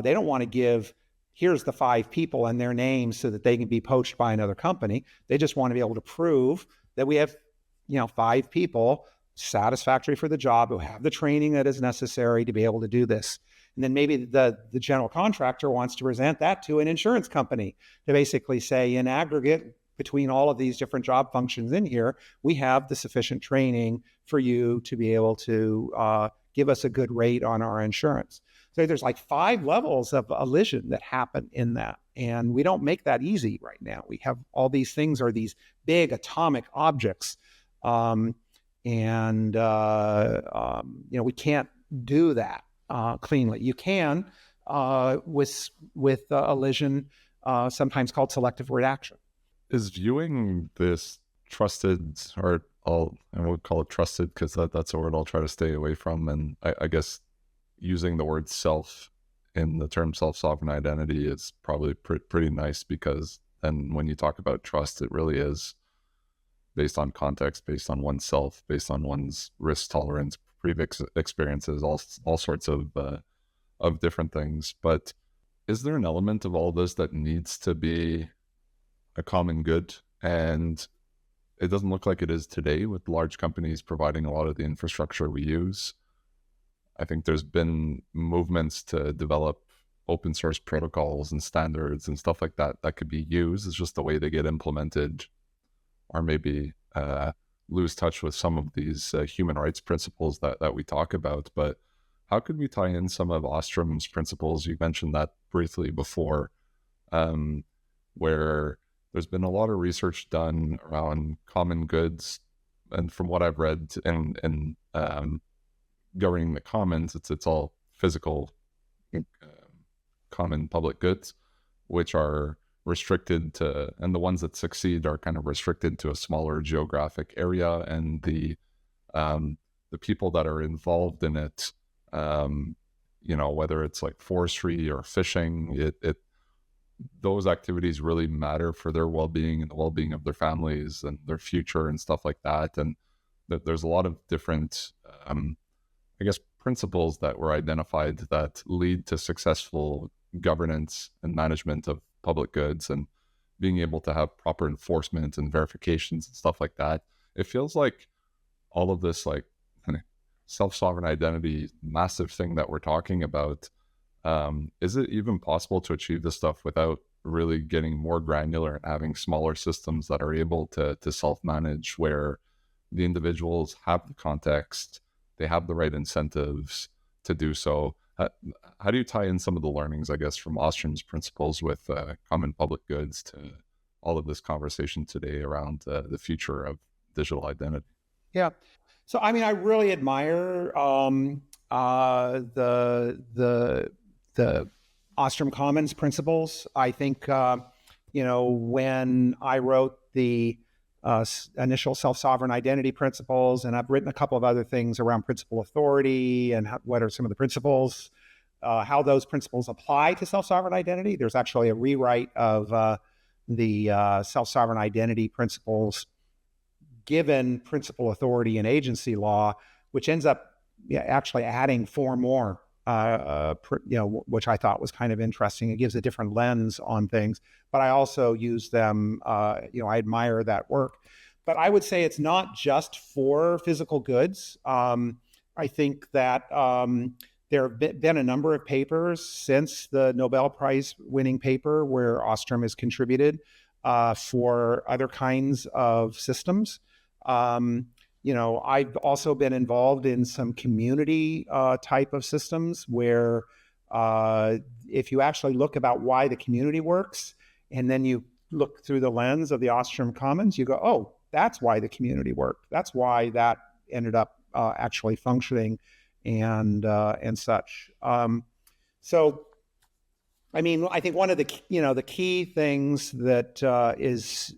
[SPEAKER 2] They don't want to give, here's the 5 people and their names so that they can be poached by another company. They just want to be able to prove that we have 5 people satisfactory for the job who have the training that is necessary to be able to do this. And then maybe the general contractor wants to present that to an insurance company to basically say, in aggregate, between all of these different job functions in here, we have the sufficient training for you to be able to give us a good rate on our insurance. So there's like 5 levels of elision that happen in that. And we don't make that easy right now. We have all these things are these big atomic objects. We can't do that cleanly. You can with elision, sometimes called selective redaction.
[SPEAKER 1] Is viewing this trusted, or I would call it trusted because that's a word I'll try to stay away from. And I guess using the word self in the term self-sovereign identity is probably pretty nice, because then when you talk about trust, it really is based on context, based on oneself, based on one's risk tolerance, previous experiences, all sorts of different things. But is there an element of all this that needs to be a common good? And it doesn't look like it is today, with large companies providing a lot of the infrastructure we use. I think there's been movements to develop open source protocols and standards and stuff like that that could be used. It's just the way they get implemented, or maybe lose touch with some of these human rights principles that we talk about. But how could we tie in some of Ostrom's principles? You mentioned that briefly before, where there's been a lot of research done around common goods. And from what I've read in governing the commons, it's all physical common public goods, which are restricted to, and the ones that succeed are kind of restricted to a smaller geographic area, and the people that are involved in it, whether it's like forestry or fishing, those activities really matter for their well-being and the well-being of their families and their future and stuff like that. And there's a lot of different principles that were identified that lead to successful governance and management of public goods, and being able to have proper enforcement and verifications and stuff like that. It feels like all of this like self-sovereign identity, massive thing that we're talking about, is it even possible to achieve this stuff without really getting more granular and having smaller systems that are able to self-manage, where the individuals have the context, they have the right incentives to do so? How do you tie in some of the learnings, I guess, from Ostrom's principles with common public goods to all of this conversation today around the future of digital identity?
[SPEAKER 2] Yeah. So, I mean, I really admire the Ostrom Commons principles. I think, when I wrote the initial self-sovereign identity principles, and I've written a couple of other things around principal authority and what are some of the principles, how those principles apply to self-sovereign identity. There's actually a rewrite of the self-sovereign identity principles given principal authority and agency law, which ends up actually adding 4 more, which I thought was kind of interesting. It gives a different lens on things, but I also use them, I admire that work. But I would say it's not just for physical goods. I think that there have been a number of papers since the Nobel Prize winning paper where Ostrom has contributed for other kinds of systems. I've also been involved in some community type of systems where if you actually look about why the community works, and then you look through the lens of the Ostrom Commons, you go, oh, that's why the community worked. That's why that ended up actually functioning and such. So, I mean, I think one of the key things that is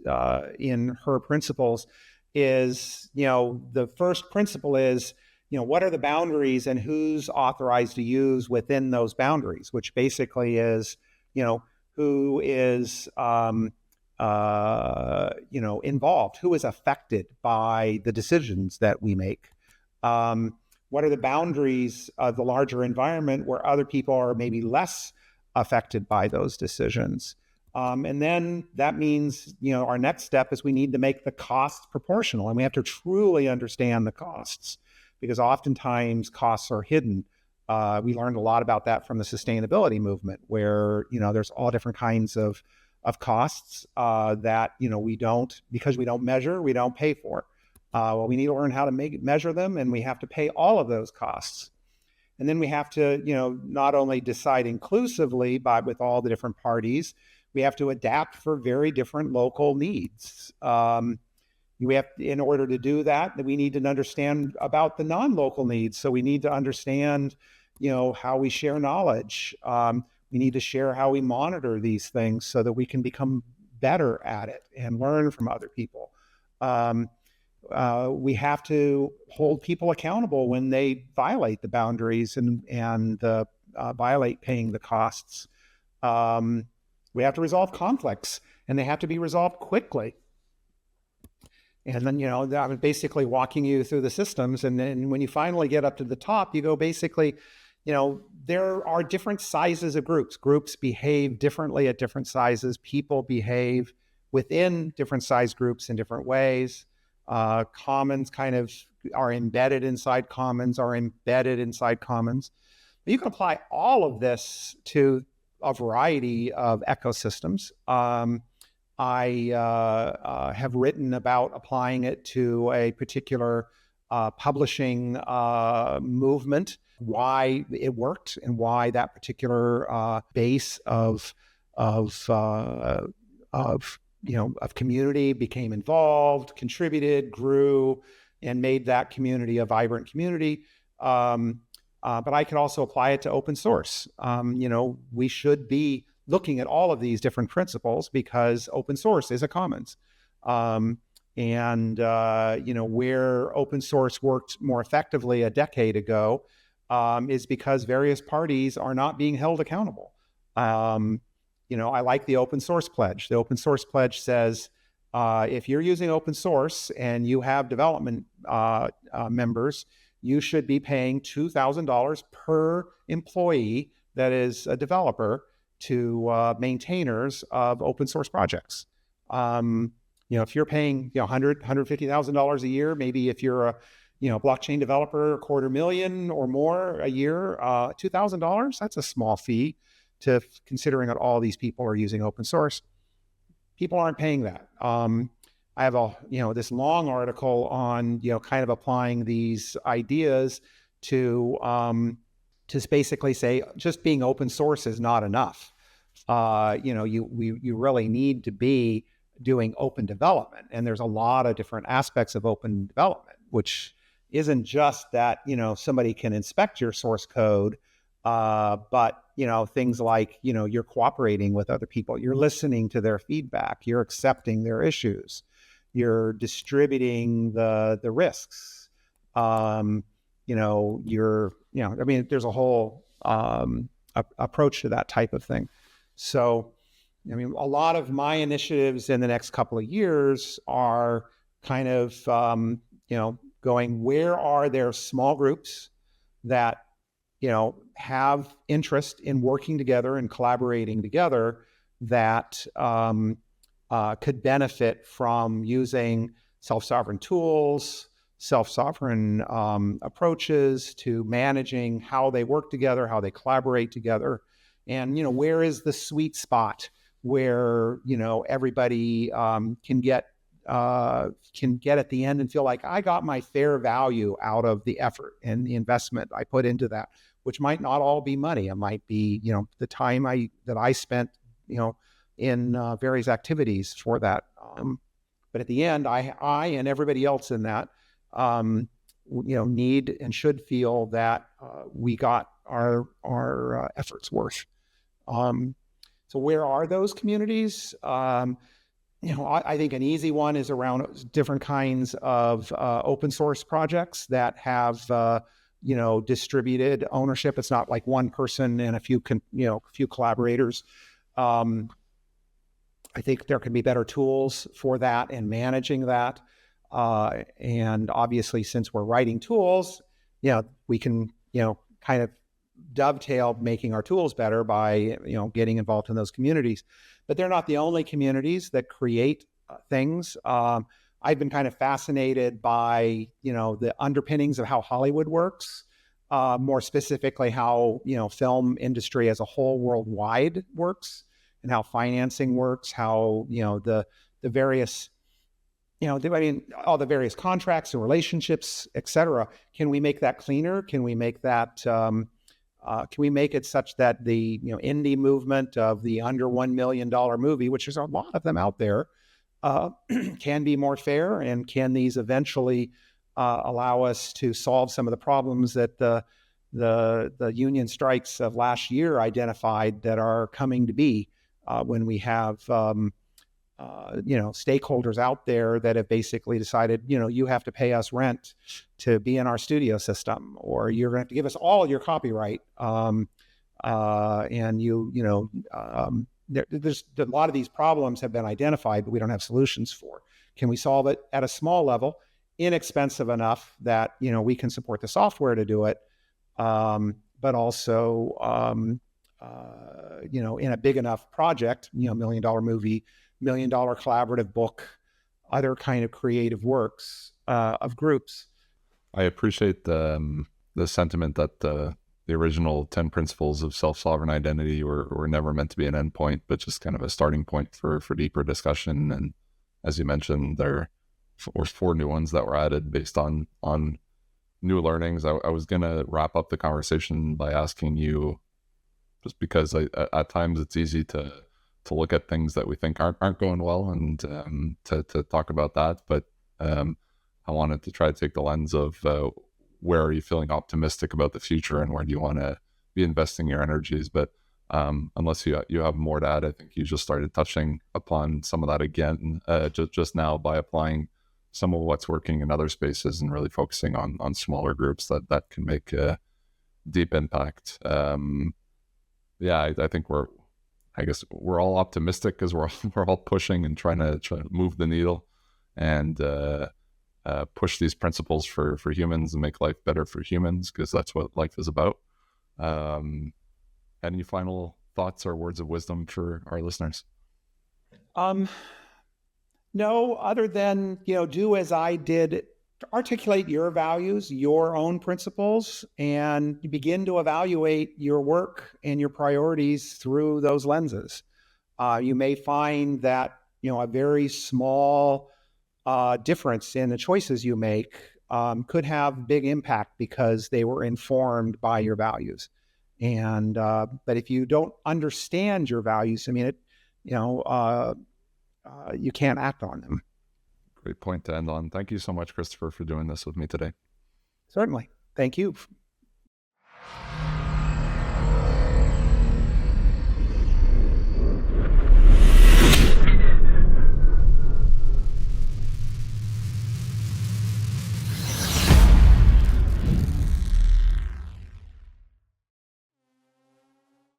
[SPEAKER 2] in her principles is, the first principle is, what are the boundaries and who's authorized to use within those boundaries, which basically is, who is, involved, who is affected by the decisions that we make. What are the boundaries of the larger environment where other people are maybe less affected by those decisions? And then that means, our next step is we need to make the costs proportional, and we have to truly understand the costs, because oftentimes costs are hidden. We learned a lot about that from the sustainability movement, where, there's all different kinds of costs that, because we don't measure, we don't pay for. Well, we need to learn how to measure them, and we have to pay all of those costs. And then we have to, not only decide inclusively with all the different parties, we have to adapt for very different local needs. In order to do that, we need to understand about the non-local needs. So we need to understand, how we share knowledge. We need to share how we monitor these things so that we can become better at it and learn from other people. We have to hold people accountable when they violate the boundaries and violate paying the costs. We have to resolve conflicts, and they have to be resolved quickly. And then, I'm basically walking you through the systems. And then when you finally get up to the top, you go basically, there are different sizes of groups. Groups behave differently at different sizes. People behave within different size groups in different ways. Commons kind of are embedded inside commons, But you can apply all of this to a variety of ecosystems. I have written about applying it to a particular publishing movement, why it worked and why that particular base of community became involved, contributed, grew, and made that community a vibrant community. But I could also apply it to open source. We should be looking at all of these different principles because open source is a commons. Where open source worked more effectively a decade ago is because various parties are not being held accountable. I like the open source pledge. The open source pledge says, if you're using open source and you have development members, you should be paying $2,000 per employee that is a developer to maintainers of open source projects. If you're paying $150,000 a year, maybe if you're a blockchain developer, $250,000 or more a year, $2,000, that's a small fee to considering that all these people are using open source. People aren't paying that. I have this long article on kind of applying these ideas to basically say just being open source is not enough. You really need to be doing open development, and there's a lot of different aspects of open development, which isn't just that somebody can inspect your source code, but things like you're cooperating with other people, you're listening to their feedback, you're accepting their issues, you're distributing the risks. There's a whole approach to that type of thing. So, a lot of my initiatives in the next couple of years are kind of, going, where are there small groups that, have interest in working together and collaborating together that could benefit from using self-sovereign tools, self-sovereign approaches to managing how they work together, how they collaborate together. And, where is the sweet spot where, everybody can get at the end and feel like I got my fair value out of the effort and the investment I put into that, which might not all be money. It might be, the time that I spent, in various activities for that. But at the end, I and everybody else in that, need and should feel that we got our efforts worth. So where are those communities? I think an easy one is around different kinds of open source projects that have distributed ownership. It's not like one person and a few collaborators. I think there can be better tools for that and managing that. And obviously, since we're writing tools, we can kind of dovetail making our tools better by getting involved in those communities. But they're not the only communities that create things. I've been kind of fascinated by the underpinnings of how Hollywood works, more specifically how film industry as a whole worldwide works, and how financing works, how the various all the various contracts and relationships, et cetera. Can we make that cleaner? Can we make that can we make it such that the indie movement of the under $1 million movie, which there's a lot of them out there, can be more fair, and can these eventually allow us to solve some of the problems that the union strikes of last year identified that are coming to be when we have stakeholders out there that have basically decided you have to pay us rent to be in our studio system, or you're going to have to give us all your copyright, and there's a lot of these problems have been identified, but we don't have solutions for. Can we solve it at a small level, inexpensive enough that we can support the software to do it, but also in a big enough project, $1 million movie, $1 million collaborative book, other kind of creative works of groups.
[SPEAKER 1] I appreciate the sentiment that the original 10 principles of self-sovereign identity were never meant to be an endpoint, but just kind of a starting point for deeper discussion. And as you mentioned, there were 4 new ones that were added based on new learnings. I was going to wrap up the conversation by asking you, just because at times it's easy to look at things that we think aren't going well, and to talk about that. But I wanted to try to take the lens of where are you feeling optimistic about the future, and where do you want to be investing your energies. But unless you have more to add, I think you just started touching upon some of that again just now, by applying some of what's working in other spaces and really focusing on smaller groups that can make a deep impact. I think we're all optimistic because we're all pushing and trying to move the needle and push these principles for humans and make life better for humans, because that's what life is about. Any final thoughts or words of wisdom for our listeners?
[SPEAKER 2] No, other than, do as I did, articulate your values, your own principles, and begin to evaluate your work and your priorities through those lenses. You may find that, a very small difference in the choices you make could have big impact because they were informed by your values. And but if you don't understand your values, you can't act on them.
[SPEAKER 1] Great point to end on. Thank you so much, Christopher, for doing this with me today.
[SPEAKER 2] Certainly. Thank you.